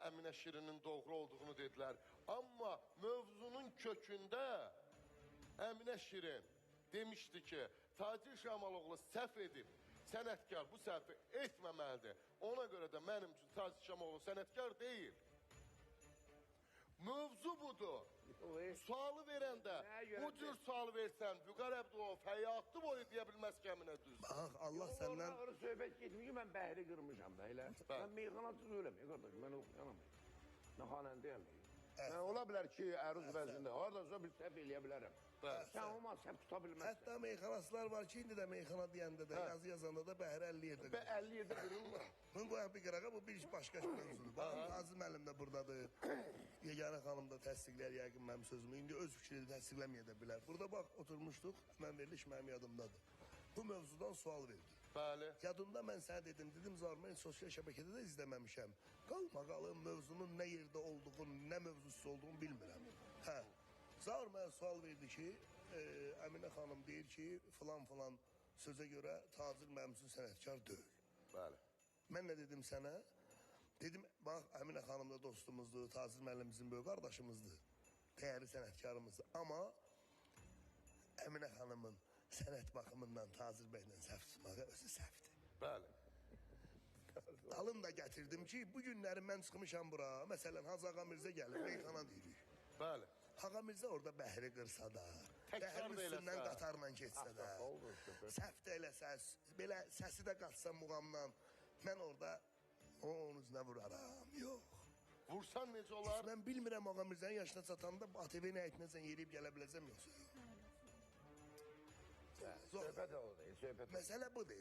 Əminə Şirinin doğru olduğunu dedilər. Amma mövzunun kökündə Əminə Şirin demişdi ki, Tacir Şamaloğlu səhv edib, sənətkar bu səhvi etməməlidir. Ona görə də mənim üçün Tacir Şamaloğlu sənətkar deyil. Mövzu budur. Sualı verəndə, bu cür sual versən, Vüqar Əbdülov həyatı boyu deyə bilməz ki, Əminə düz. Bax, Allah səndən... Orada söhbət getmiş ki, mən bəhri qırmışam da, elə. Mən meyxanacı söyləməyim, qardaş, mən oxuyanamıyım. Mən xanəndəyəm. Mən ola bilər ki, əruz vəzində, oradan sonra bir səhv eləyə bilərəm. Sən olmaz, səhv tuta bilməzsən. Hətta meyxanasılar var ki, indi də meyxana deyəndə də, yazı yazanda da bəhri 50 yerdə qırılır. 50 yerdə qırılır. Bunu qoyaq bir qırağa, bu bir başqa mövzudur. Baxın, Azim müəllim də buradadır. Yeganə xanım da təsdiqlər yəqin mənim sözümü. İndi öz fikrini təsdiqləməyə də bilər. Burada bax, oturmuşduq, mən veriliş mənim yadımdadır. Bu mövzudan sual verdim. Bəli. Yadımda mən sənə dedim Zarmen sosial şəbəkədə də izləməmişəm. Qalmaqalım mövzunun nə yerdə olduğunu, nə mövzusu olduğunu bilmirəm. Hə, Zarmen sual verdi ki, Əminə xanım deyir ki, filan sözə görə Tacir mənim üçün sənətkar deyil. Bəli. Mən nə dedim sənə? Dedim, bax, Əminə xanım da dostumuzdur, Tacir müəllimimizin böyük qardaşımızdır, dəyərli sənətkarımızdır. Amma Əminə xanımın sənət baxımından Tacir bəylə səhv tutmağı özü səhvdir. Bəli. Dalım da gətirdim ki, bu günləri mən çıxmışam bura. Məsələn, Hacı Ağa Mirzə gəlir, meyxana deyirik. Bəli. Ağa Mirzə orada bəhri qırsa da, bəhrin üstündən qatarla keçsə də, səhv də eləsə, belə səsi də qatsa muğamdan, mən orada onun üzünə vuraram. Yox. Vursan necə olar? Mən bilmirəm Ağa Mirzənin yaşına çatanda ATV-nin həyətinə yeriyib gələ biləcəm yoxsa yox. Söhbət o deyil, söhbət o. Məsələ budur.